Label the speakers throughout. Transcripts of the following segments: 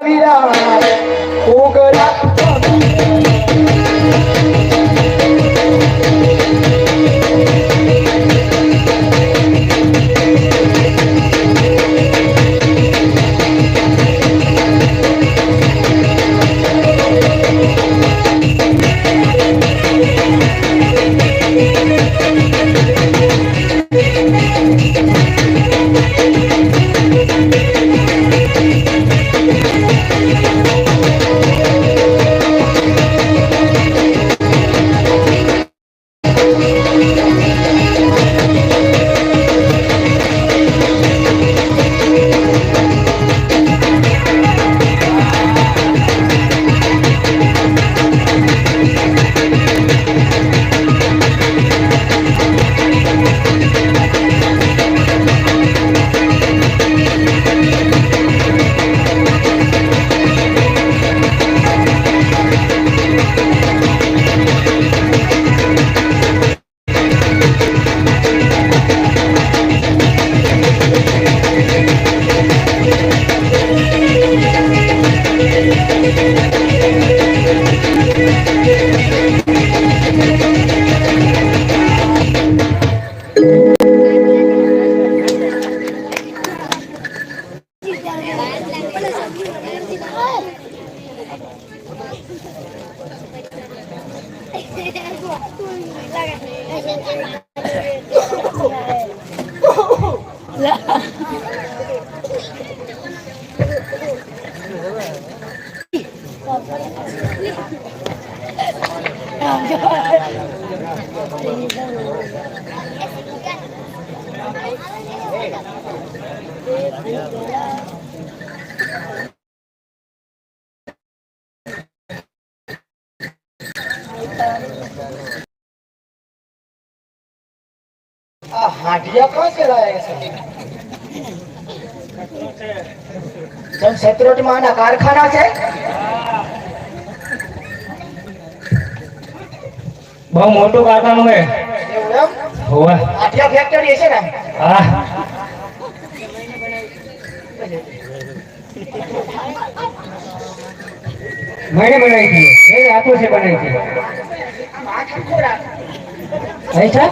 Speaker 1: વિરા ઉગરા हाटिया कहाँ से लाया है जब सेत्रोट माना कारखाना છે
Speaker 2: બહુ મોટું કારખાનું હે
Speaker 1: એવું એમ
Speaker 2: હોવે
Speaker 1: હાટિયા ફેક્ટરી છે ને
Speaker 2: હા मैंने बनाई थी मेरे हाथों से बनाई थी ऐसा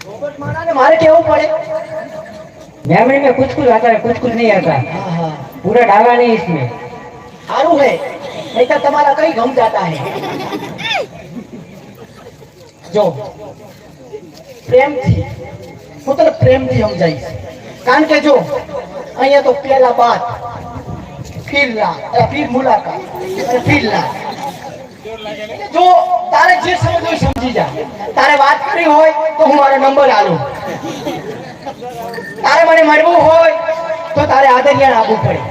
Speaker 1: रोबोट माना ने मारे केવું પડે
Speaker 2: मेमोरी में कुछ कुछ आता है कुछ कुछ नहीं आता
Speaker 1: हाँ
Speaker 2: पूरा डाला नहीं इसमें
Speaker 1: સારું है नहीं तो तुम्हारा कहीं घूम जाता है जो प्रेम थी હું તને પ્રેમથી સમજાઈશ કારણ કે જો અહીંયા તો પહેલા બાત फिर मुलाकात फिर जो तारे जे समझो समझी जा तारे बात करी होय तो હું મારો નંબર આલું તારે મને મળવું હોય તો તારે આદરિયા આપવું પડે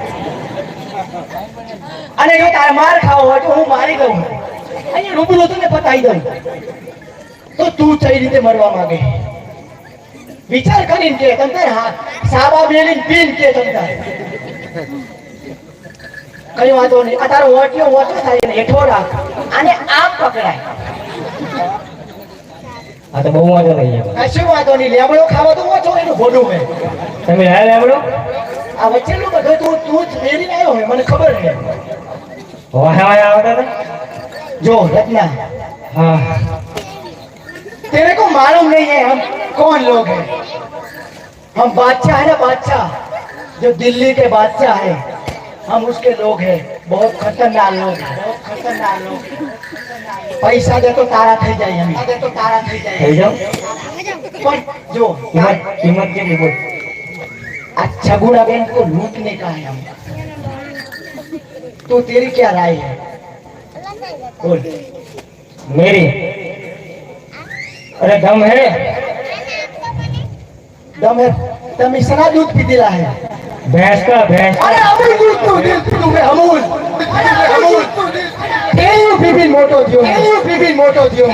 Speaker 1: અને જો તારે માર ખાવો હોય તો હું મારી દઉં અહીંયા રૂબરૂ તને બતાવી દઉં તો તું કઈ રીતે મરવા માંગે વિચાર કરીને કે તને હા સાબા બેલીન પીન કે તને કઈ વાંધો નહીં આ તારો ઓટિયો ઓટો થાય ને હેઠો રાખ અને આમ પકડાય
Speaker 2: આ તો બહુ મજા લઈ જાય
Speaker 1: કશું વાંધો નહીં લેબડો ખાવા તો ઓછો એનું ભોડું હે
Speaker 2: તમે લાયા લેબડો
Speaker 1: આ વચ્ચેનું બધું તું જ મેરીને આવ્યો હે મને ખબર છે
Speaker 2: વાહ વાહ આવતા હતા
Speaker 1: जो रत्ना
Speaker 2: हाँ
Speaker 1: तेरे को मालूम नहीं है हम कौन लोग हैं हम बादशाह है ना बादशाह जो दिल्ली के बादशाह है हम उसके लोग हैं बहुत खतरनाक लोग हैं बहुत खतरनाक लोग पैसा दे तो तारा થઈ જાય हम दे तो तारा થઈ જાય
Speaker 2: થઈ જાવ
Speaker 1: पर जो
Speaker 2: कीमत के लिए
Speaker 1: अच्छा गुड़ा बहन को लूटने का है हम तो तेरी क्या राय है बोल
Speaker 2: मेरी अरे दम है
Speaker 1: तुम इतना दूध पी दिला है
Speaker 2: भैंस का भैंस
Speaker 1: अरे अमूल दूध तू तुम्हें अमूल बीबी मोटो दियो बीबी मोटो दियो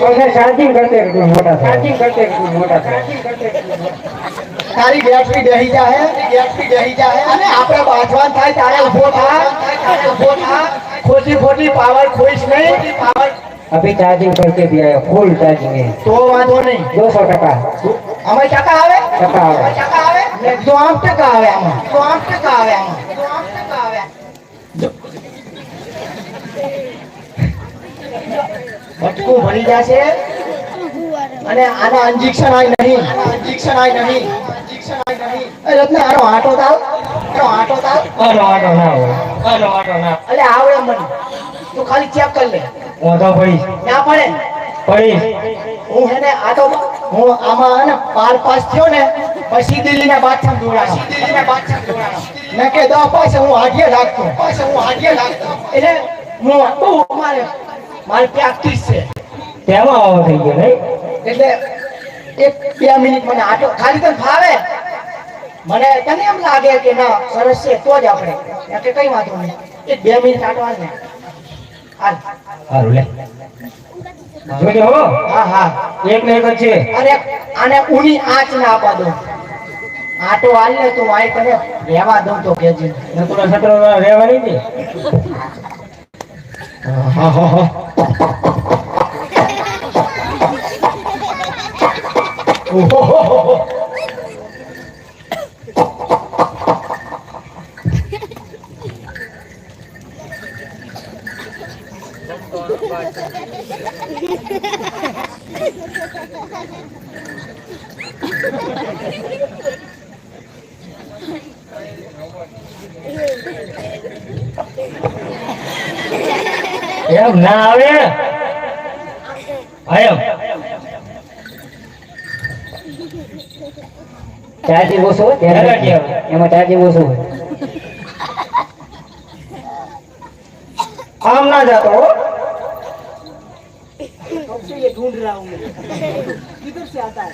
Speaker 2: और मैं चार्जिंग करते रहूं मोटा चार्जिंग करते रहूं मोटा चार्जिंग करते
Speaker 1: તારી બેટરી દહી જાય અને આપણે બાજવાન થાય તારે ઊભો થા ખોટી ખોટી પાવર ખોઈશ નહીં પાવર
Speaker 2: अभी चार्जिंग करके दिया है फुल चार्जिंग है
Speaker 1: તો વાંધો નહીં
Speaker 2: 200 टका
Speaker 1: અમે ટકા આવે
Speaker 2: ટકા આવે
Speaker 1: જો આમ ટકા આવે આમાં, જો આમ ટકા આવે આમાં, જો આમ ટકા આવે બટકું ભરી જશે અને આના ઇન્જેક્શન આય નહીં, ઇન્જેક્શન આય નહીં, ઇન્જેક્શન આય નહીં. એ રત્ન આનો આટો તાવ, આનો આટો તાવ,
Speaker 2: આનો આટો ના હોય, આનો આટો ના.
Speaker 1: અલે આવડે મને, તું ખાલી ચેક કરી લે.
Speaker 2: હું તો પડીશ,
Speaker 1: ના પડે
Speaker 2: પડીશ.
Speaker 1: હું હેને આટો હું આમાં હે ને પાસ થયો ને પછી દિલ્હીના બાદશાહ દોડાનો, દિલ્હીના બાદશાહ દોડાનો. મેં કે દો પાસે હું હાડીએ રાખતો, પાસે હું હાડીએ રાખતો. એટલે હું બહુ મારે પ્રેક્ટિસ છે.
Speaker 2: તેમાં આવો થઈ ગયો નહીં.
Speaker 1: એટલે 1-2 મિનિટ મને આટો ખાલી તને ફાવે, મને તને એમ લાગે કે ના સરસ છે તો જ આપણે કે કઈ વાંધો નહીં. 1-2 મિનિટ આટો હાલ ને હાલ.
Speaker 2: સારું લે જોજો હો.
Speaker 1: હા હા
Speaker 2: એક ને એક જ છે.
Speaker 1: અરે આને ઊની આંચ ના આપવા દો. આટો હાલ ને તું આઈ તને રહેવા દઉં તો કેજે.
Speaker 2: નકરો સત્રો રહેવાની હતી.
Speaker 1: હા હા હા ઓહો
Speaker 2: એમ ના આવે. આયો ચાર્જિંગ ઓછો હોય એમાં ચાર્જિંગ ઓછો હોય. આમ ના જાતો હો.
Speaker 1: ये ढूंढ रहा हूँ मैं किधर से आता है.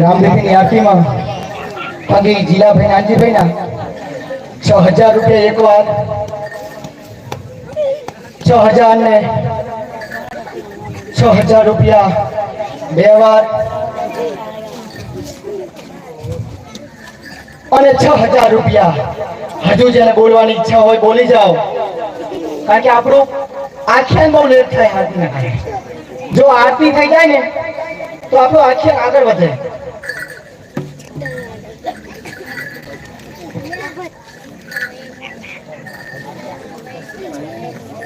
Speaker 1: રામદેવની આરતીમાં પગે જીલાભાઈ નાનજીભાઈ ના 6000 રૂપિયા એક વાર, 6000 ને 6000 રૂપિયા બે વાર અને 6000 રૂપિયા. હજુ જેને બોલવાની ઈચ્છા હોય બોલી જાઓ, કારણ કે આપણું આખ્યાન બહુ લેટ થાય આરતી ના કારણે. જો આરતી થઈ જાય ને તો આપણું આખ્યાન આગળ વધે.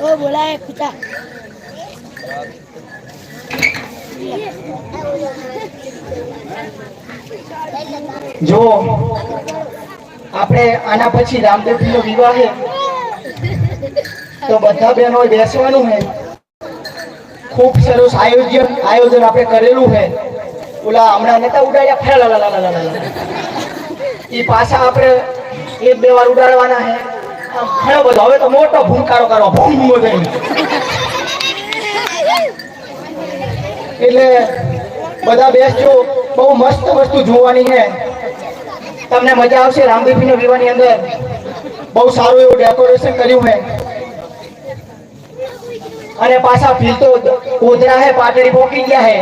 Speaker 3: ओ बोला है पिता
Speaker 1: જો આપણે આના પછી રામદેવજીનો વિવાહ છે તો બધા બહેનોએ બેસવાનું છે. ખૂબ સરસ આયોજન આપણે કરેલું છે. ઓલા હમણાં નતા ઉડાડ્યા ફેલાલાલાલાલા એ પાછા આપણે 1-2 વાર ઉડાડવાના છે ઘણો બધો હવે તો મોટો ભૂંકારો કરો ભૂમ થઈને એટલે બધા બેસજો બહુ મસ્ત વસ્તુ જોવાની છે તમને મજા આવશે રામદેવજીનો વિવાહની અંદર બહુ સારું એવું ડેકોરેશન કર્યું છે અને પાછા ભીલ તો કોદરા હે પાટડી પોકી ગયા હે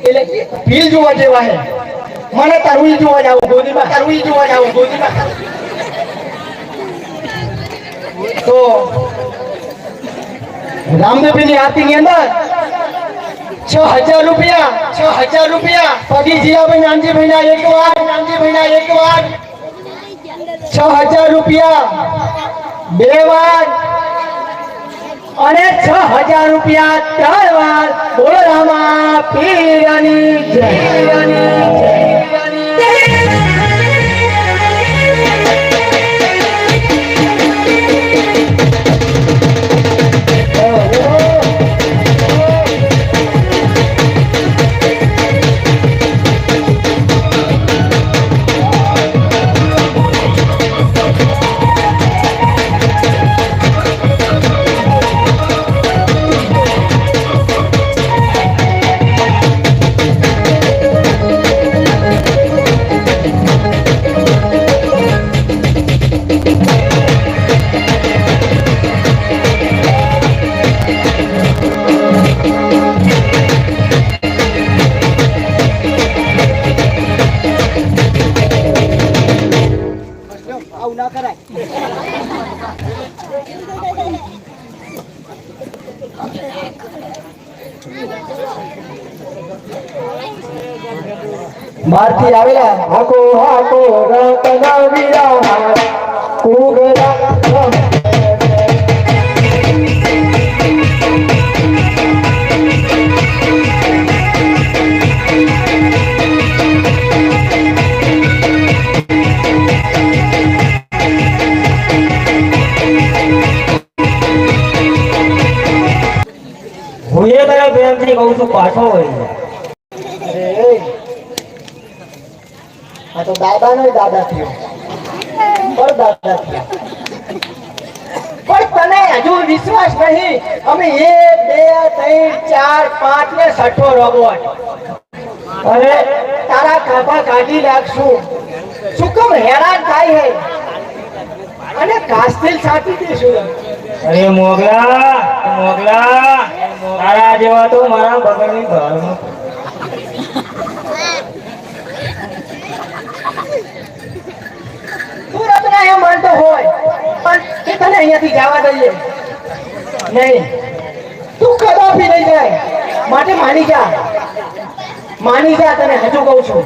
Speaker 1: એટલે ભીલ જોવા જેવા હે મને તરવી જોવા જાવ ગોદીમાં તરવી જોવા જાવ ગોદીમાં તો રામદેવજીની આરતીની અંદર 6000 રૂપિયા પદી જીયાભાઈ નાનજીભાઈ એક વાર 6000 રૂપિયા 2 વાર અને 6000 રૂપિયા 3 વાર બોલો રામા પીરની જય બહારથી આવેલા હાકો રતના વીરા કુગરા
Speaker 2: હું એ તારા બેનથી કહું છું પાછો હોય
Speaker 1: આ તો દાદા થયો પણ દાદા થયો પણ તને હજુ વિશ્વાસ નહીં અમે 1 2 3 4 5 ને 6 રોબોટ અરે તારા કાપા કાઢી નાખશું શું કેમ હેરાન થાય હે અને કાસ્તિલ સાટી દેશું
Speaker 2: અરે મોગલા તારા જેવા તો મારા બગલની ઘરમાં
Speaker 1: તું રત્ના એમ માનતો હોય પણ કે તને અહીંયાથી જવા દઈએ નહીં તું કદાપી નહીં જાય માટે માની જા તને હજુ કહું છું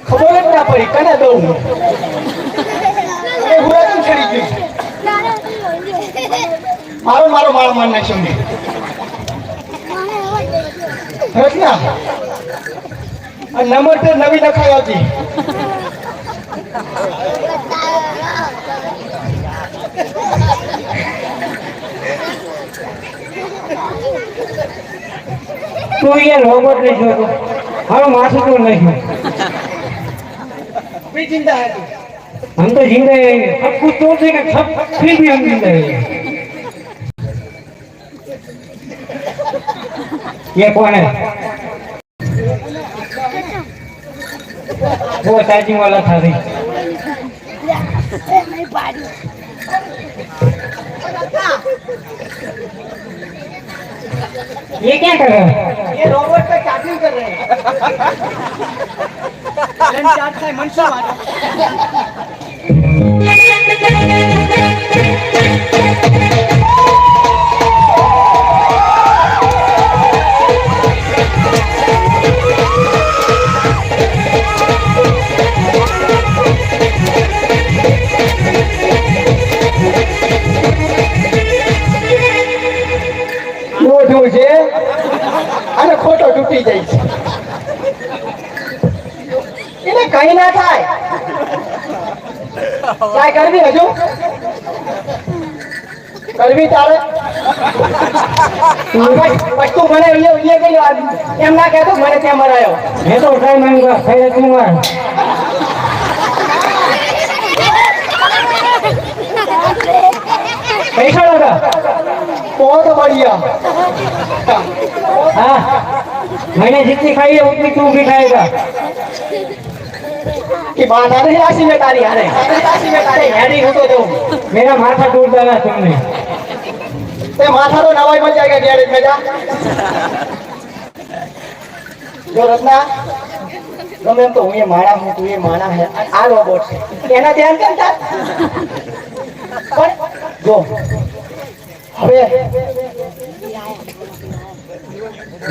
Speaker 1: ખબર જ ના પડી કને દઉં મારો માર નાખ્યો રચના આ નંબર તો નવી લખાઈ આવતી.
Speaker 2: તું ये रोबोट नहीं छोड़ो हम माथुं तो नहीं
Speaker 1: भी जिंदा है तू.
Speaker 2: हम तो जिंदा हैं सब कुछ तोड़ देंगे सब फिर भी हम जिंदा हैं ये कौन है वो चार्जिंग वाला था भी
Speaker 3: नहीं पाड़ी
Speaker 2: ये क्या कर रहा है
Speaker 1: ये रोबोट पे चार्जिंग कर रहे हैं. करंट चार्ज થાય મનસું માટે. મોઢું છે અને ખોટો તૂટી જાય છે. એને કઈ ના થાય. કાંઈ કરવી હજુ કરવી તારે તું મને એમ ના કહેતો મને ત્યાં મરાયો.
Speaker 2: मैं तो ट्राई मांगूंगा खैर दूंगा कैसा लगा
Speaker 1: बहुत बढ़िया.
Speaker 2: हाँ मैंने जितनी खाई है उतनी तू भी खाएगा
Speaker 1: कि बात आ रही राशि में तारी आ रही राशि में तारी हैडी हो तो दो.
Speaker 2: मेरा माथा टूट डाला तुमने
Speaker 1: ते माथा तो नवाई बन जाएगा गैरेज में जा. जो रत्ना गमे तो હું એ માણા હું તું એ માણા હે આ રોબોટ છે એના ધ્યાન કેમ થાય. પણ જો હવે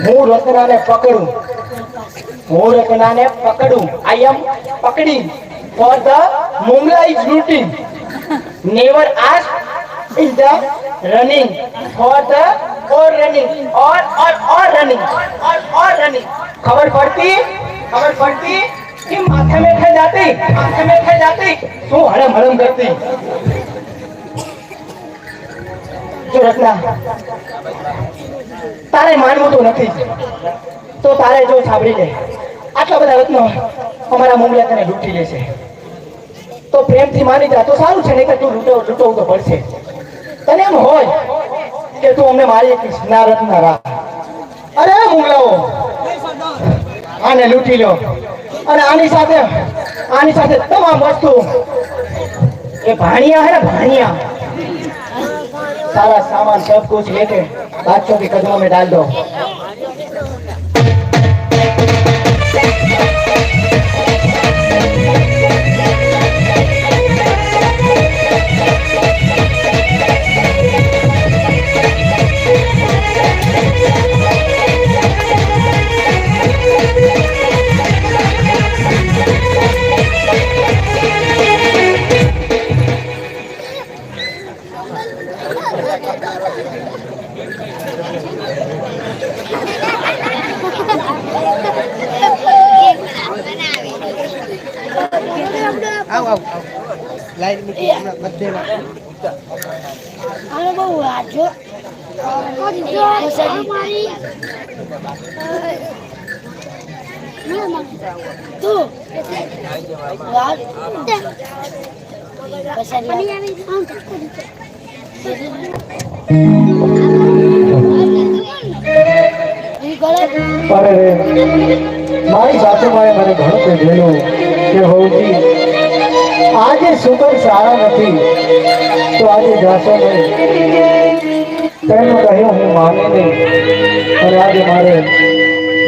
Speaker 1: હું રત્નાને પકડું આઈ એમ પકડી ફોર ધ મુંગલા is routing never ask in the running for the or running or running खबर पड़ती कि माथे में थे जाती શું હળમ હળમ કરતી. જો રત્ના તારે માનવું તો નથી તો તારે જો સાંભળી લે આટલા બધા રત્નો અમારા મુંગલા તને લૂંટી લેશે તો પ્રેમથી માની જા તો સારું છે નહીં કે તું લૂંટવું તો પડશે. તને એમ હોય કે તું અમને મારી ના રત્ના રાખ. અરે મુંગલાઓ આને લૂંટી લો અને આની સાથે તમામ વસ્તુ ये भाणिया है ना भाणिया सारा सामान सब कुछ लेके बादशाह के कदमों में डाल दो.
Speaker 3: લાઈટ મૂકી હમણાં બધેમાં આનો બહુ વાજો તું
Speaker 1: અરે મારી સાસુમાએ મને ઘણું કહેલું કે હોજી આજે સુગર સારા નથી તો આજે જાશો નહીં. તેનું કહ્યું હું માની નહીં અને આજે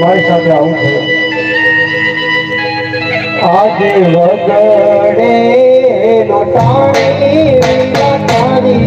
Speaker 1: મારી સાથે આવું થયું. આજે વગડે લોટાણી તારી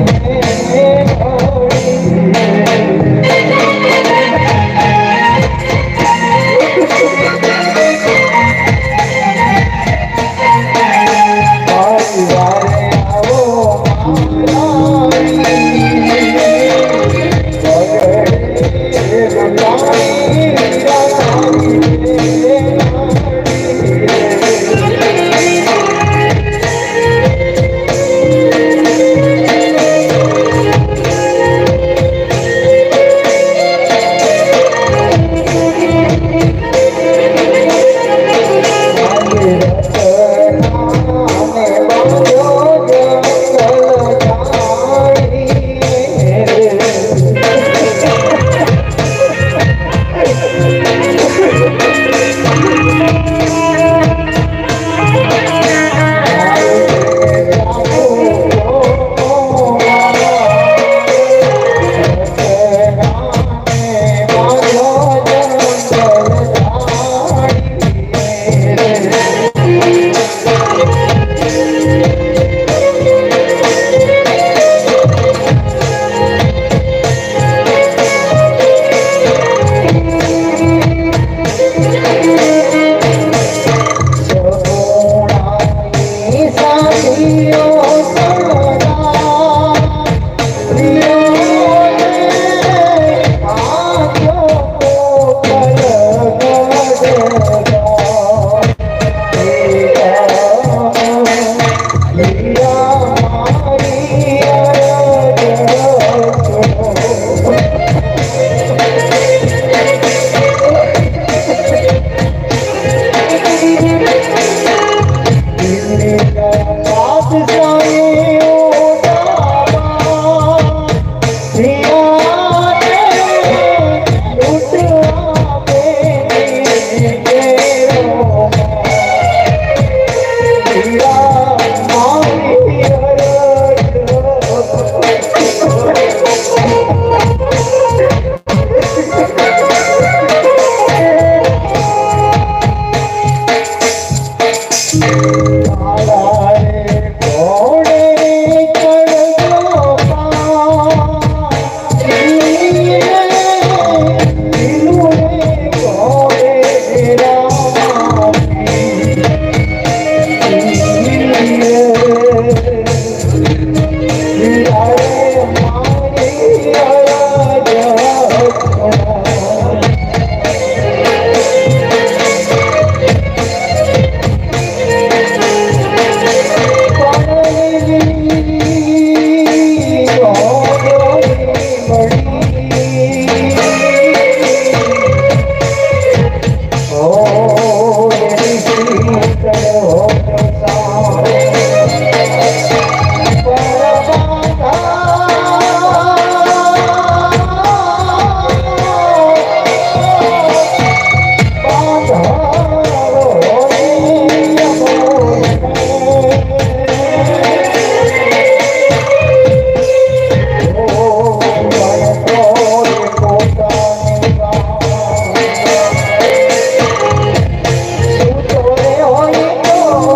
Speaker 1: હોય તો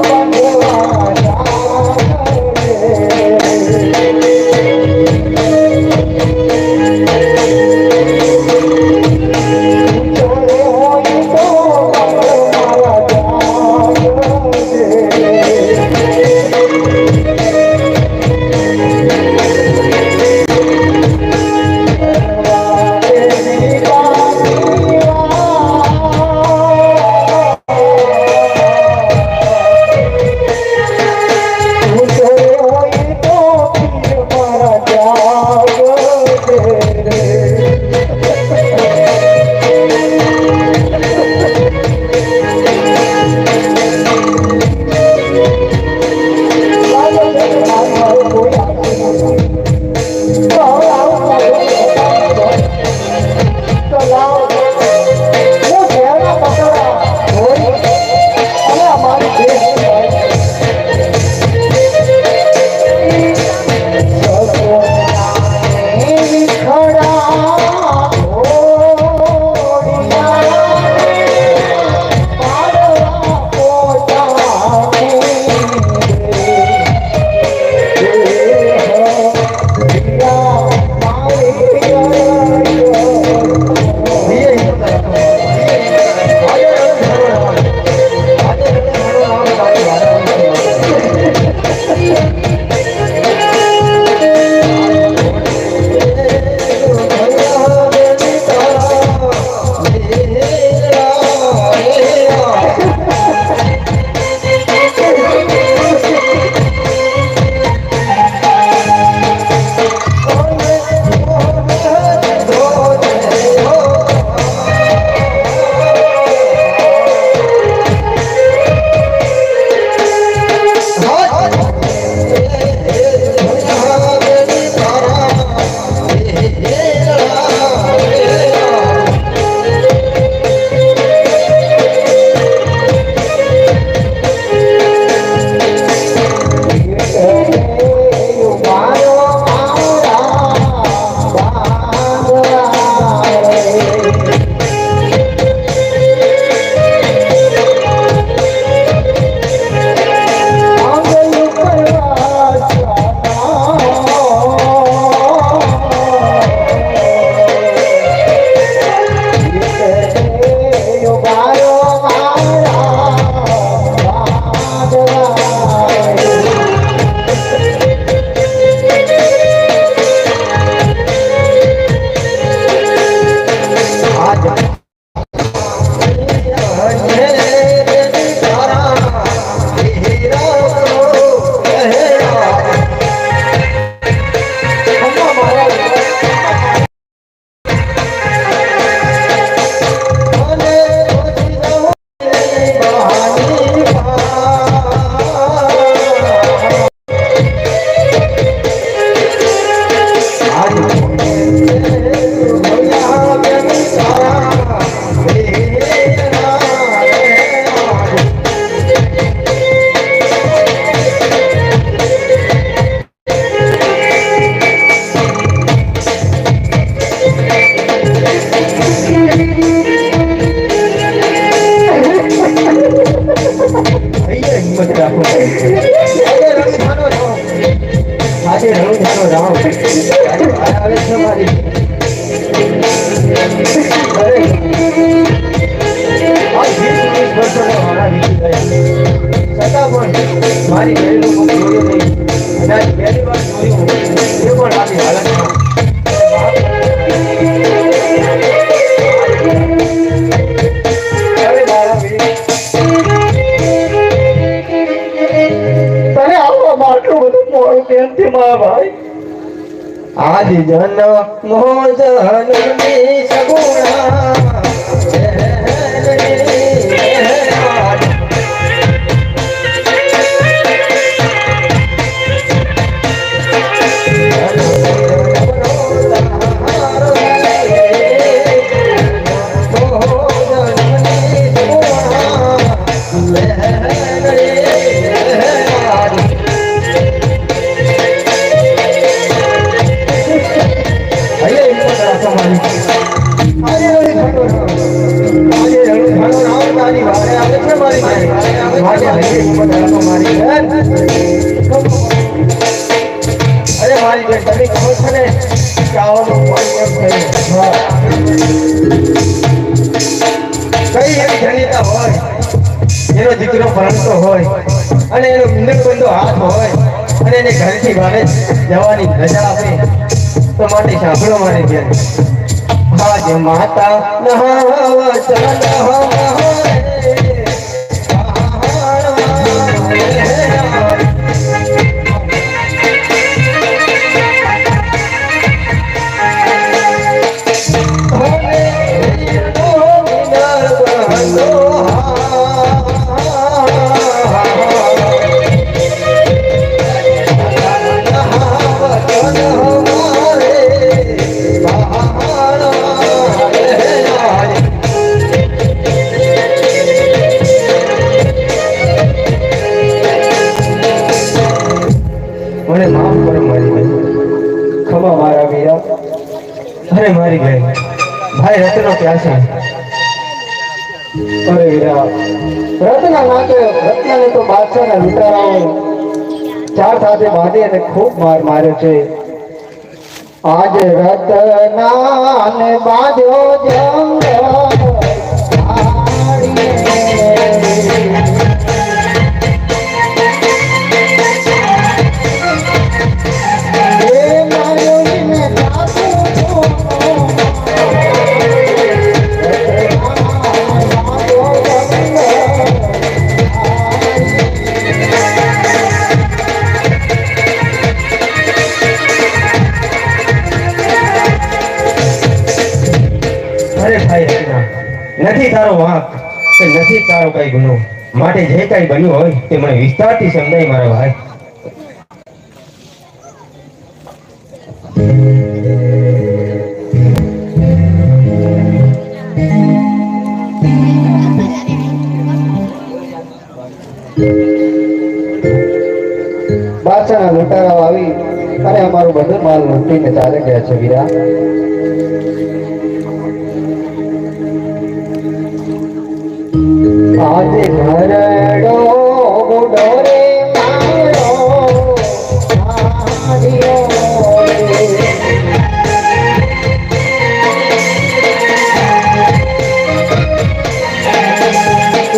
Speaker 2: અહીંયા હિંમત રાખો આજે રણધાનો રામ આવે છે મારી અરે આ 20 વર્ષોના વાળા વીતી ગયા છતાં પણ મારી બહેનનું મુખ જોયું નહીં અને પહેલી વાર જોયું એ પણ આવી હાલતમાં અરે મારા વીર તને આવવા માટલું બધું મોડું કેમથી મારા ભાઈ આજ જન મોજની સગુણા અરે મારી બેન તમે કહો છો ને કઈ એવી જનિતા હોય એનો દીકરો ભણતો હોય અને એનો મિલકબંધો હાથ હોય અને એને ઘરેથી બહાર જવાની રજા આપે તો માટે સાંભળો મારી બેન આજ માતા નહાવા મને માફ કરો મારી બેન ખમા મારા વીરા અરે મારી બેન ભાઈ રત્નો ક્યાં છે અરે વીરા રત્ના માટે રત્નાને તો બાદશાહના લૂંટારાઓ ચાર સાથે બાંધી અને ખૂબ માર માર્યો છે આજે રત્નાને બાંધ્યો નથી તારો વાંક કે નથી તારો કઈ ગુનો માટે જે કઈ બન્યું હોય તે મને વિસ્તારથી સમજાય મારા ભાઈ બાદશાહના લૂંટારાઓ આવી અને અમારું બધું માલ લૂંટીને ચાલે ગયા છે વીરા આજે ઘરડો ગુડોરે મારો આડિયો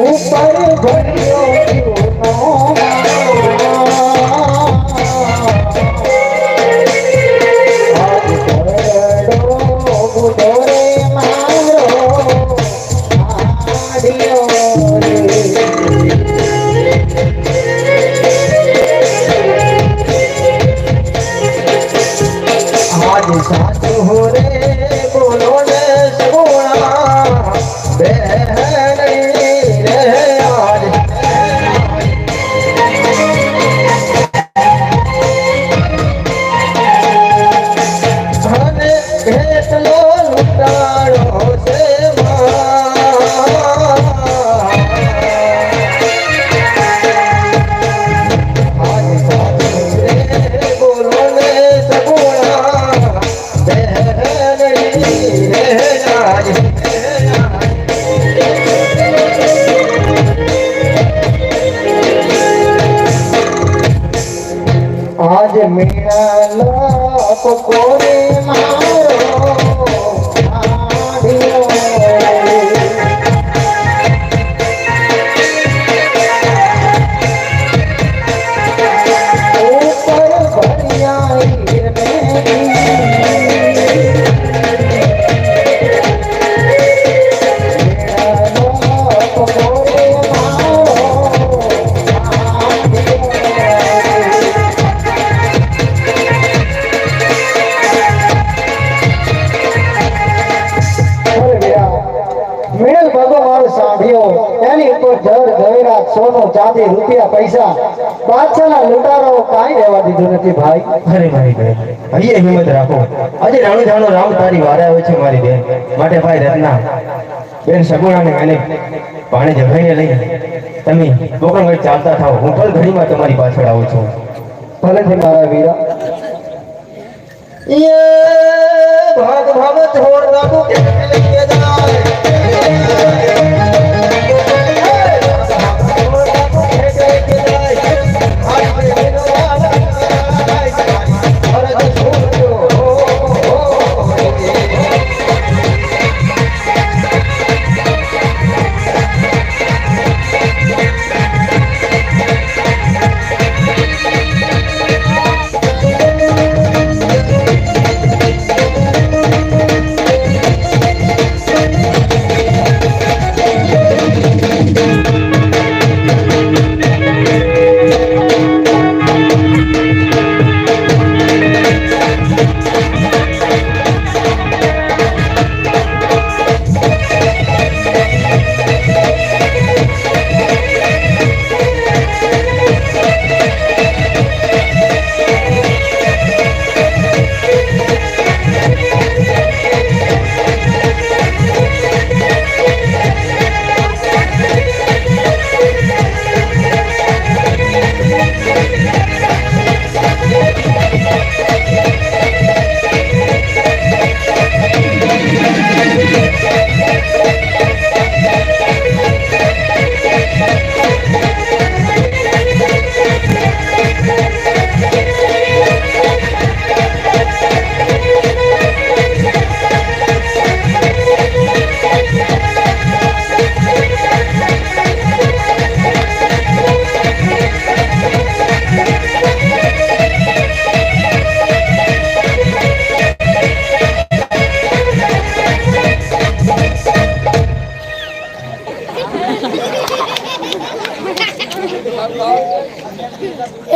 Speaker 2: ઉપર ભર્યો આજ મેળા કોને મારો આઢિયો ચાંદી રૂપિયા પૈસા બાદશાહના લૂંટારો કાંઈ રહેવા દીધું નથી ભાઈ.
Speaker 4: અરે મારી બેન હૈયે હિંમત રાખો. આજે રાણુ જાણો રામ તારી વારે આવે છે મારી બેન. માટે ભાઈ રત્ના બેન સગુણાને અને પાણી જગાઈને લઈને તમે ગોકળગઢ ચાલતા થાઓ. હું પલ ઘડીમાં તમારી પાછળ આવું છું.
Speaker 2: ભલે છે મારા વીરા.
Speaker 4: ये भाग भाग छोड़ दादू के लिए जाए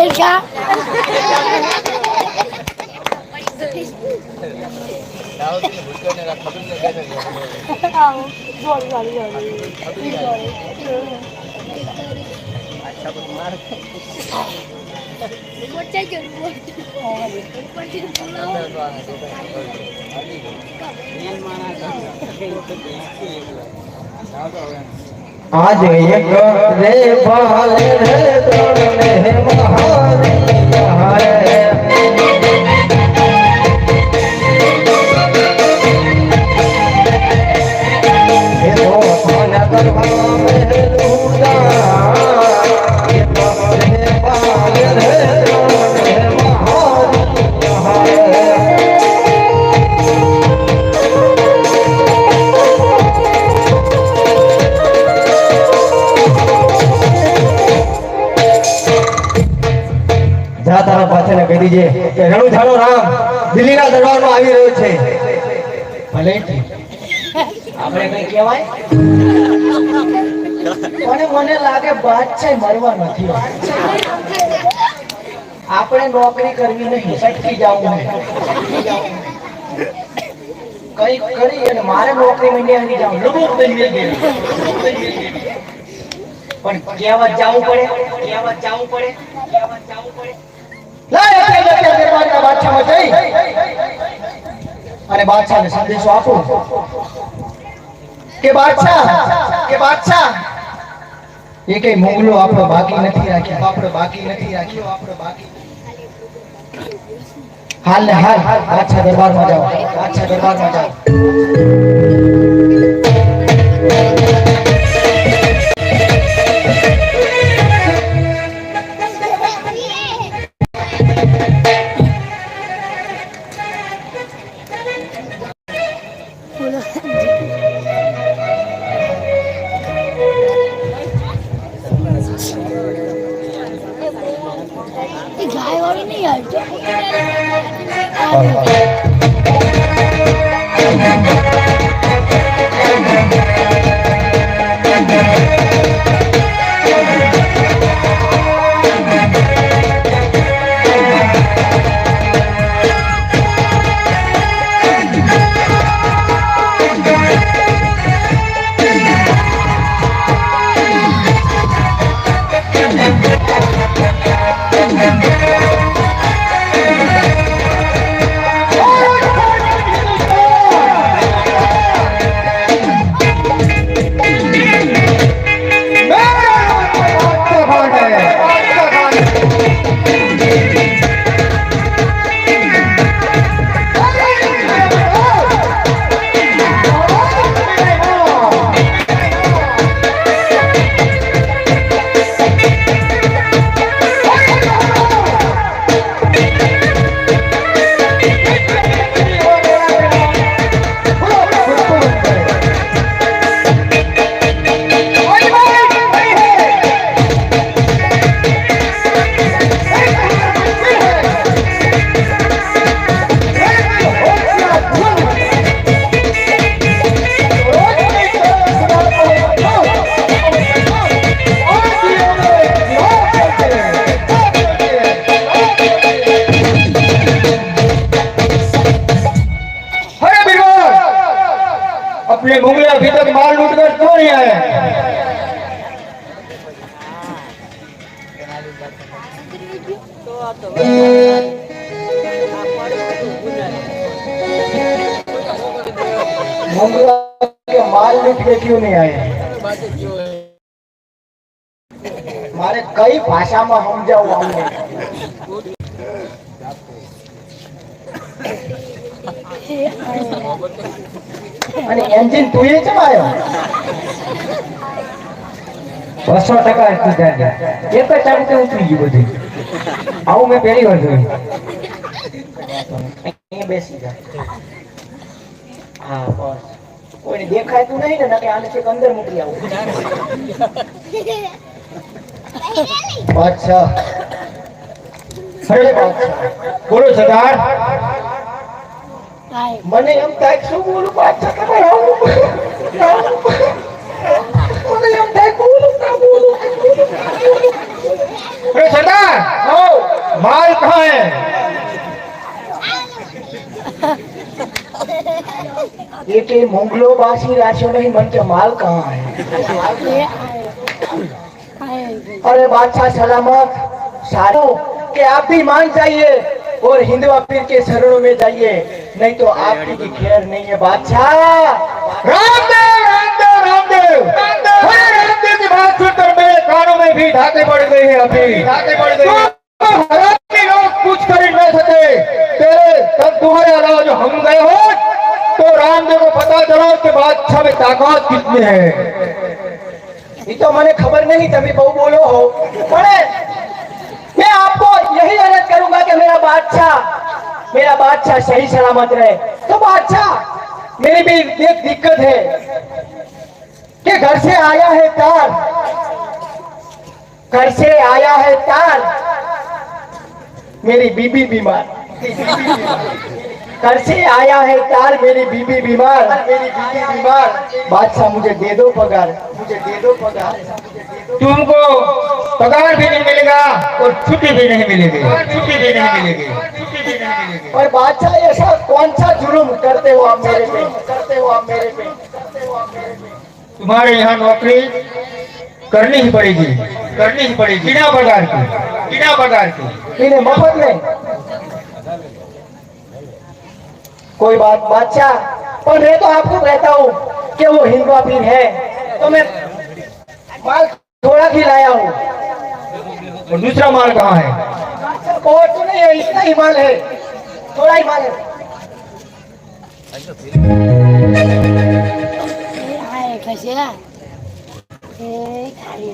Speaker 3: Erga.
Speaker 2: आज एक रे बाले रे तोड़ने महारी हारे ये तो खाना करवा में लूटा ये बाले रे तोड़ने महारी हारे તારા પાછળ કહી દીજે કે રણુ ઝાલો રામ દિલ્હીના દરબારમાં આવી રહ્યો છે.
Speaker 1: ભલે આપણે કઈ કહેવાય પણ મને લાગે બાદશાહ મરવા નથી. આપણે નોકરી કરવી નહીં, સટકી જવું નહીં, કઈ કરી અને મારે નોકરી માં નહીં જાવ લબુક દઈ ગઈ પણ કહેવત જવું પડે, કહેવત જવું પડે, કહેવત જવું પડે. બાદશાહમાં જઈ અને બાદશાહને સંદેશો આપો કે બાદશાહ એ કઈ મોગલો આપણો બાકી નથી રાખ્યો, આપણો બાકી નથી રાખ્યો, આપણો બાકી. હાલ ને હાલ બાદશાહ દરબારમાં જાઓ, બાદશાહ દરબારમાં જાઓ.
Speaker 3: ये गाय वाली नहीं है जो
Speaker 2: अपने मुगले अभी तक माल लूट कर क्यों नहीं आए?
Speaker 1: मुगला के माल लूट के क्यों नहीं आए? मारे कई भाषा में समझाओ हमने। અને એન્જિન તું એ ચલાયો
Speaker 2: 200% સીધા ગયા. એક જ ચાલતે ઉતરી ગયું બધું. આવું મેં પહેલી વાર જોયું.
Speaker 1: અહીંયા બેસી જા. હા બસ કોઈને દેખાતું નહીં ને નકે આને છેક અંદર મૂકી આવું. અચ્છા
Speaker 2: અરે બોલો સરદાર.
Speaker 3: गाय
Speaker 1: મને એમ થાય કે શું બોલું પાછા તમે આવું મને એમ થાય બોલું ના બોલું
Speaker 2: अरे सरदार माल कहाँ है?
Speaker 1: ये के मुगलो बासी राशि नहीं मन के माल कहाँ है?
Speaker 3: ये आए
Speaker 1: अरे बादशाह सलामत सारो कि आप भी मान जाइए और हिंदुआ पीर के शरणों में जाइए नहीं तो आपकी की खैर नहीं है बादशाह।
Speaker 2: रामदेव रामदेव रामदेव अरे रामदेव की बात सुनकर मेरे कानों में भी धाके पड़ गई है अभी धाके पड़ गई है। हराम के लोग कुछ कर ही नहीं सके तेरे तब तुम्हारे अलावा जो हम गए हो तो रामदेव को पता चला कि बादशाह में ताकत कितनी है।
Speaker 1: ये तो मैंने खबर नहीं तभी बहु बोलो हो पर मैं आपको यही अर्ज करूंगा कि मेरा बादशाह सही सलामत रहे। तो बादशाह मेरी भी एक दिक्कत है कि घर से आया है तार मेरी बीबी बीमार घर से आया है तार मेरी बीबी बीमार बादशाह मुझे दे दो पगार
Speaker 2: तुमको पगार भी नहीं मिलेगा और छुट्टी भी नहीं मिलेगी
Speaker 1: और बादशाह ऐसा कौन सा जुर्म करते हो आप मेरे पे
Speaker 2: तुम्हारे यहाँ नौकरी करनी ही पड़ेगी बिना पगार की
Speaker 1: इन्हें मफत में कोई बात बादशाह पर मैं तो आपको कहता हूँ कि वो हिंदुआ पीर है तो मैं माल थोड़ा ही लाया हूँ।
Speaker 2: और दूसरा माल कहाँ है?
Speaker 1: और तो नहीं है इतना ही माल है थोड़ा ही माल है।
Speaker 3: ये आए कैसे है ये खाली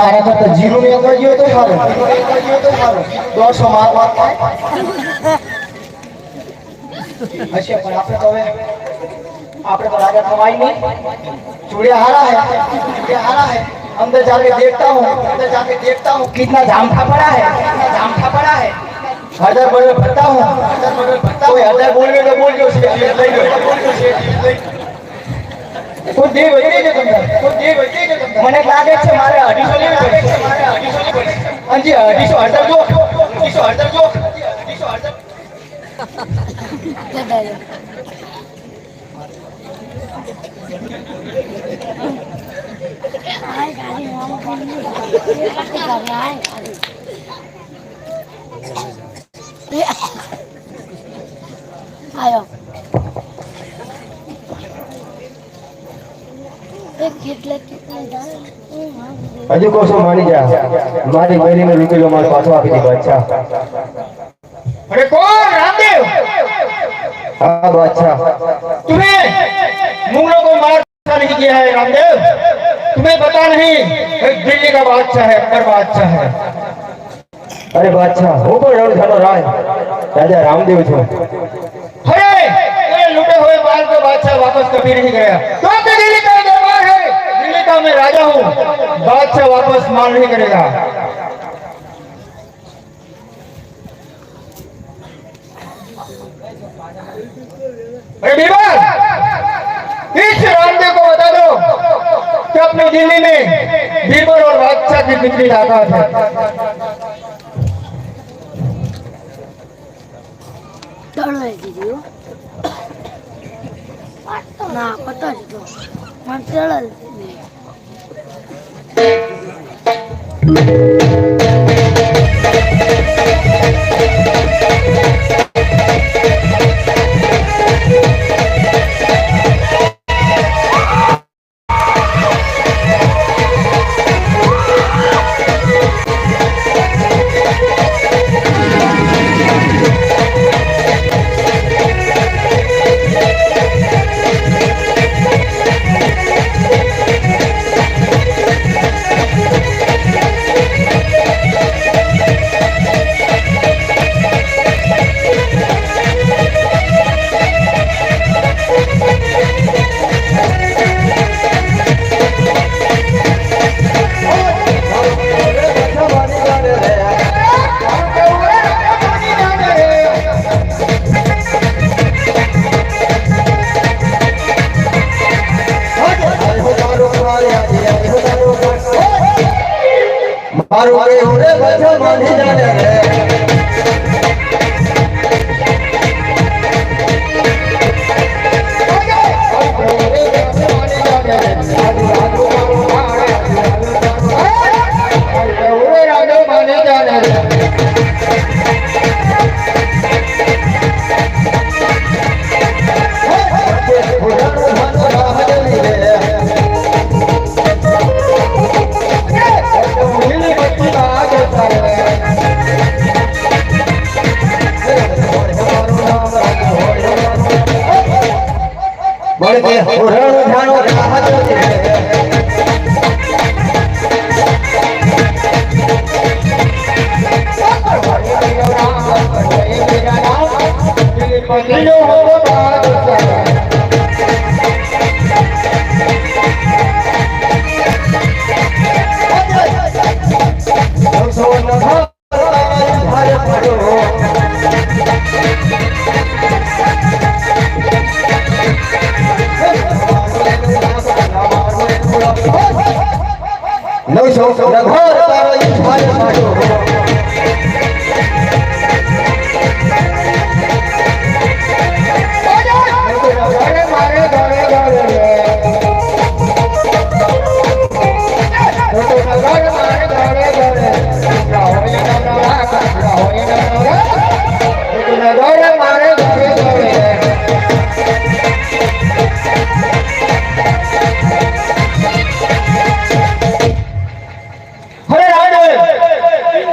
Speaker 1: મારા કરતા જીરો ને અંદર ગયો તો સારું 100 માર થાય હશે પણ આપણે તો राजा कमाई नहीं चूड़िया हारा है अंदर जाके देखता हूँ कितना झामठा पड़ा है 1000 बड़े भरता हूँ कोई 1000 बोल गए तो बोल जो कोई दे वही जो तुम મને લાગે છે મારે 250 લેવી પડશે અંજી 250 જો 250 જો 250
Speaker 3: Ay, galing mo ako Ayo.
Speaker 4: હજુ કોસો માની જા મારી બહેરીનો રૂપિયો મારે પાછો આપી દીધો અચ્છા
Speaker 1: अरे कौन रामदेव
Speaker 4: हाँ बादशाह
Speaker 1: तुम्हें मुगलों को मार नहीं किया है रामदेव तुम्हें पता नहीं दिल्ली का बादशाह है अकबर बादशाह है
Speaker 4: अरे बादशाह હું પણ રણછોડો રાય રાજા રામદેવ છું
Speaker 1: अरे ये लूटे हुए माल को बादशाह वापस कभी नहीं गया तो दिल्ली का दरबार है दिल्ली का मैं राजा हूँ बादशाह वापस माल नहीं करेगा अरे बीरबल इस रामदेव को बता दो कि अपनी दिल्ली में बीरबल और बादशाह की कितनी ताकत है
Speaker 3: Dalo ya video. Nah, kata itu. Mantel.
Speaker 2: મારું કે હોરે બચ્ચો માની જાને રે બળકે હોરણ જાનો રાહ જોજે
Speaker 1: પતિનો હો બાદશાહ
Speaker 2: નવસો નઘોર તારો ઈશ્વર મારો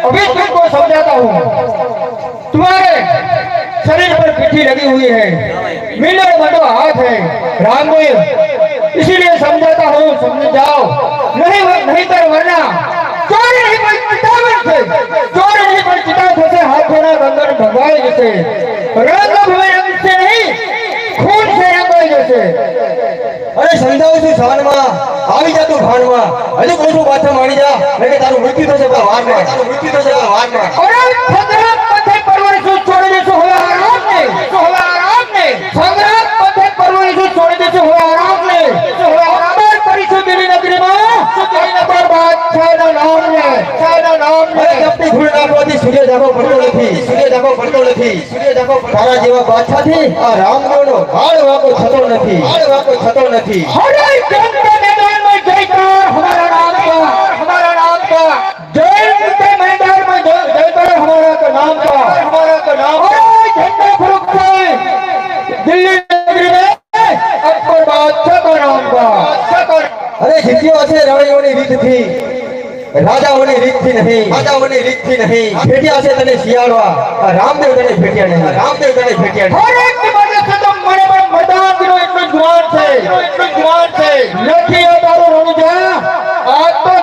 Speaker 1: अभी तुमको समझाता हूँ तुम्हारे शरीर पर पिट्ठी लगी हुई है मीलो बड़ो हाथ है रामदेव इसीलिए समझाता हूँ समझ जाओ नहीं कर वरना
Speaker 2: ચોરી નહીં પણ ચિતાવણ છે. ચોરી નહીં પણ ચિતાવ થશે. હાથોના બંધન ભંગાઈ જશે. રંગ હવે રંગશે નહીં, ખૂન છે રંગાઈ જશે.
Speaker 4: અરે સમજાવું છું શાનમાં, આવી જા તું ભાનમાં. હજુ કોશું પાછા માણી જા, નહીં કે તારું મૃત્યુ થશે પણ વારમાં. તારું મૃત્યુ થશે પણ વારમાં.
Speaker 2: અરે સંગ્રામ પથે પરવરીશું છોડી દેશું હવે આરામને. હવે આરામને. સંગ્રામ પથે પરવરીશું છોડી દેશું હવે આરામને. હવે આરામ કરીશું દિલ્હી નગરીમાં. પર બાદશાહના નામને. શાહના નામને.
Speaker 4: અરે જપતી ધૂળ નાખવાથી સૂર્ય જાગો પડતો નથી. સૂર્ય જાગો પડતો નથી. સૂર્ય જાગો તારા જેવા બાદશાહથી આ રામદેવનો ભાળ વાકો થતો નથી. ભાળ વાકો થતો નથી.
Speaker 2: अरे जंग के मैदान में जयकार हमारा नाम का. हमारा नाम का. जंग के मैदान में जयकार हमारा का नाम का. हमारा का नाम. अरे झंडा फरूक से दिल्ली नगरी में अकबर बादशाह का नाम का.
Speaker 4: અરે જીત્યો હશે રણયોની રીતથી, રાજાઓની રીતથી નહીં. રાજાઓની રીતથી નહીં. ભેટ્યા છે તને શિયાળવા, આ રામદેવ તને ભેટ્યા નહીં. રામદેવ તને ભેટ્યા નહીં.
Speaker 2: हर एक की वजह से तो मरे पर मैदान गिरो इतना जुआन से. इतना जुआन से लखी अदारो रनुजा आज तो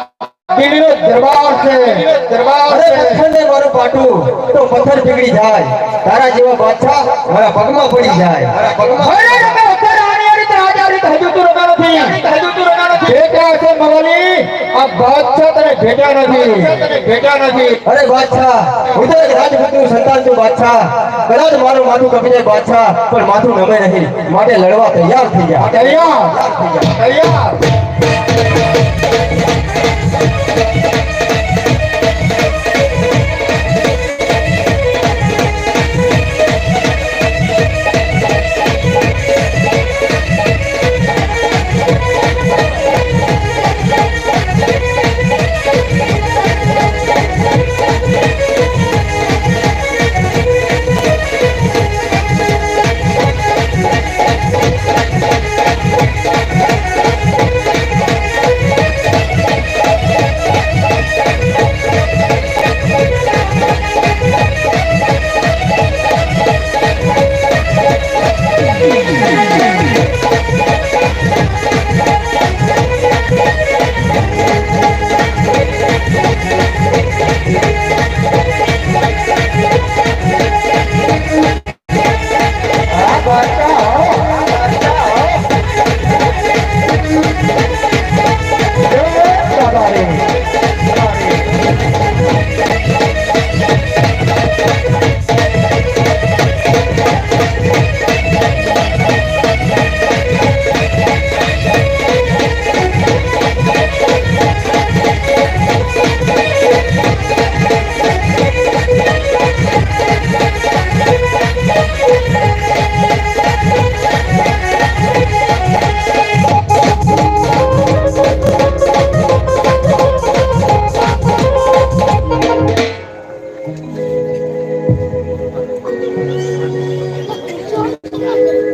Speaker 2: दिल्ली नो दरबार से. दरबार
Speaker 4: અરે
Speaker 2: से
Speaker 4: પથ્થરને મારું પાટું તો પથ્થર પીગળી જાય. તારા જેવા બાદશાહ મારા પગમાં પડી જાય. મારા પગમાં
Speaker 2: અરે તમે અત્યારે આની આ રીતે આજે આ રીતે હજુ તું રમા નથી. હજુ તું રમા નથી. ભેટ્યા છે મવાલી, આ બાદશાહ તને ભેટ્યા નથી. ભેટ્યા નથી.
Speaker 4: અરે બાદશાહ, હું તો એક રાજપૂતનું સંતાન છું બાદશાહ. કદાચ મારું માથું કપી જાય બાદશાહ, પણ માથું નમે નહીં. માટે લડવા તૈયાર થઈ જા.
Speaker 2: તૈયાર. તૈયાર.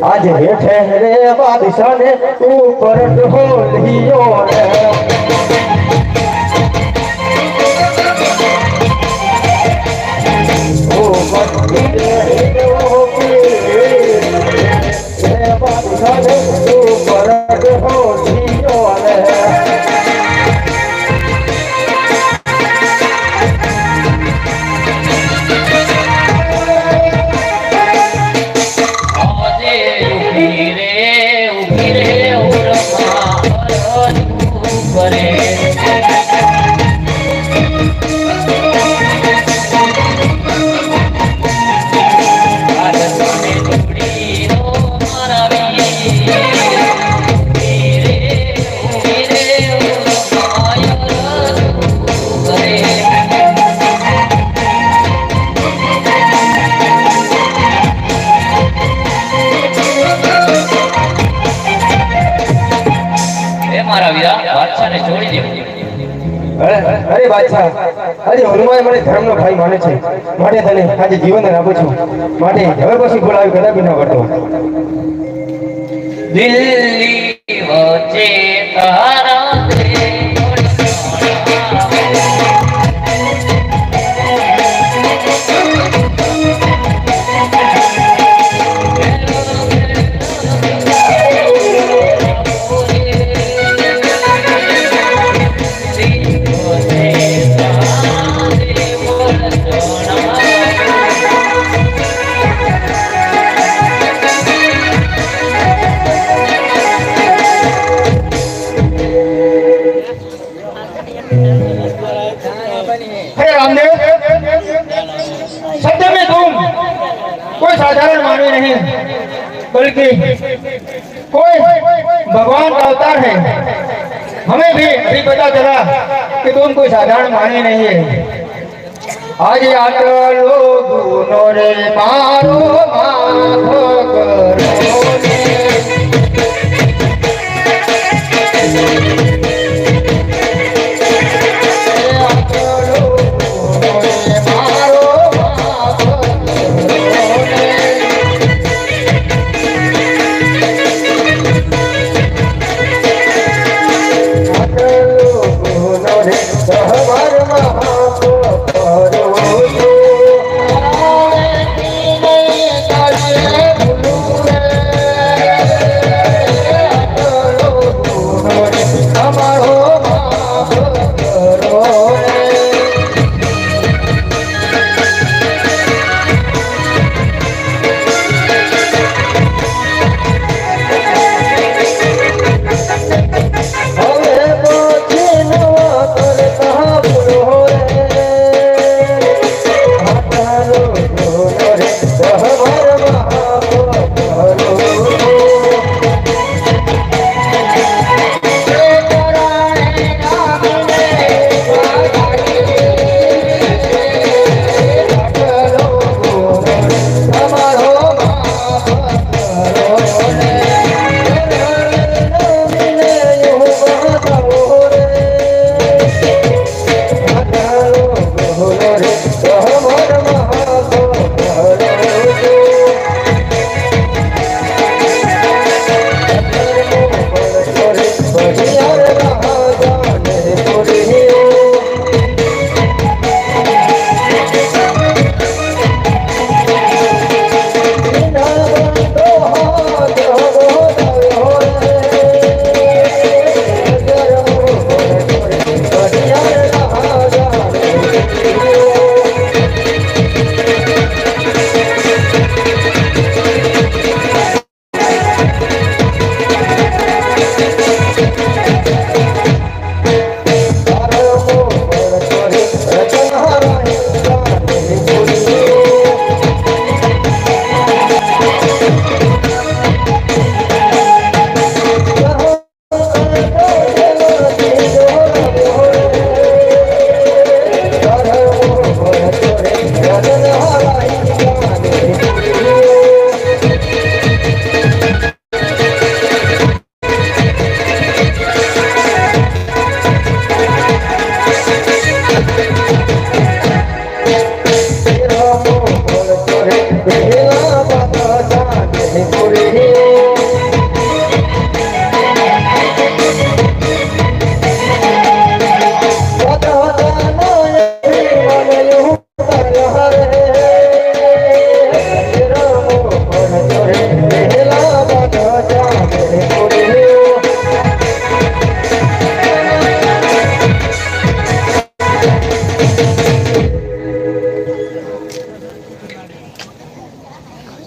Speaker 4: આજ હેઠે રે બાદશાહને ઉપર ઢોલિયો રે. ઓ બાદશાહને ઉપર ઢોલિયો રે. અરે બાદશાહ, આજે હનુમાન મને ધર્મનો ભાઈ માને છે, માટે તને આજે જીવન આપું છું. માટે હવે પછી બોલાવી કદાપી ન કરતો.
Speaker 5: દિલ્હી વચ્ચે તારા
Speaker 2: हे रामदेव, सत्य में तुम कोई साधारण मानवी नहीं बल्कि कोई भगवान का अवतार है। हमें भी अभी पता चला कि तुम कोई साधारण मानवी नहीं है। आज आटलो गुनो रे मारो माफो करो ने।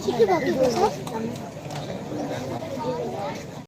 Speaker 3: Chique,